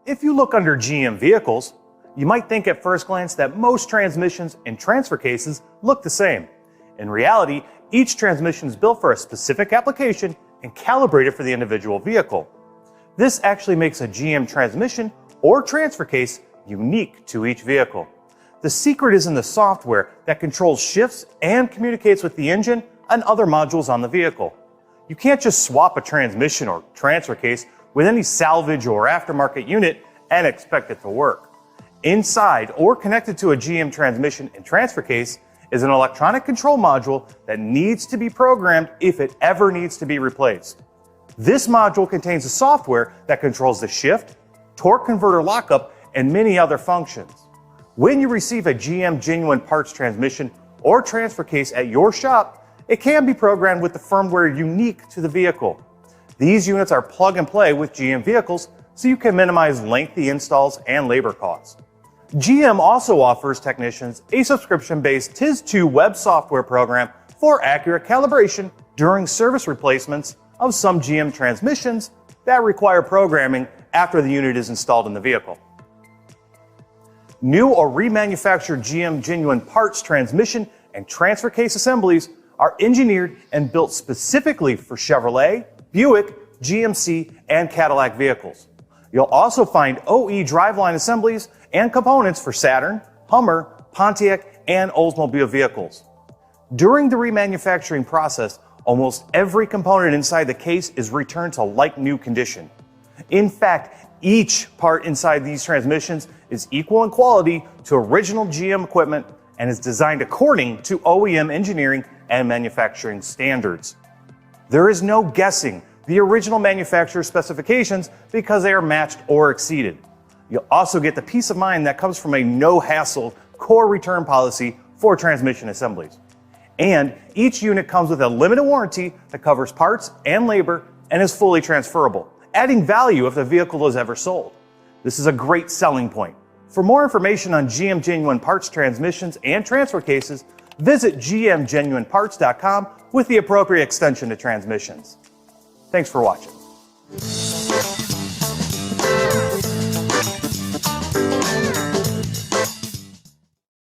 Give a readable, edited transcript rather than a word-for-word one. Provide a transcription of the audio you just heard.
If you look under GM vehicles, you might think at first glance that most transmissions and transfer cases look the same. In reality, each transmission is built for a specific application and calibrated for the individual vehicle. This actually makes a GM transmission or transfer case unique to each vehicle. The secret is in the software that controls shifts and communicates with the engine and other modules on the vehicle. You can't just swap a transmission or transfer case with any salvage or aftermarket unit and expect it to work. Inside or connected to a GM transmission and transfer case is an electronic control module that needs to be programmed if it ever needs to be replaced. This module contains the software that controls the shift, torque converter lockup, and many other functions. When you receive a GM genuine parts transmission or transfer case at your shop, it can be programmed with the firmware unique to the vehicle. These units are plug and play with GM vehicles, so you can minimize lengthy installs and labor costs. GM also offers technicians a subscription-based TIS2 web software program for accurate calibration during service replacements of some GM transmissions that require programming after the unit is installed in the vehicle. New or remanufactured GM genuine parts transmission and transfer case assemblies are engineered and built specifically for Chevrolet, Buick, GMC, and Cadillac vehicles. You'll also find OE driveline assemblies and components for Saturn, Hummer, Pontiac, and Oldsmobile vehicles. During the remanufacturing process, almost every component inside the case is returned to like-new condition. In fact, each part inside these transmissions is equal in quality to original GM equipment and is designed according to OEM engineering and manufacturing standards. There is no guessing the original manufacturer specifications because they are matched or exceeded. You'll also get the peace of mind that comes from a no-hassle core return policy for transmission assemblies. And each unit comes with a limited warranty that covers parts and labor and is fully transferable, adding value if the vehicle is ever sold. This is a great selling point. For more information on GM Genuine Parts transmissions and transfer cases, visit gmgenuineparts.com with the appropriate extension to transmissions. Thanks for watching.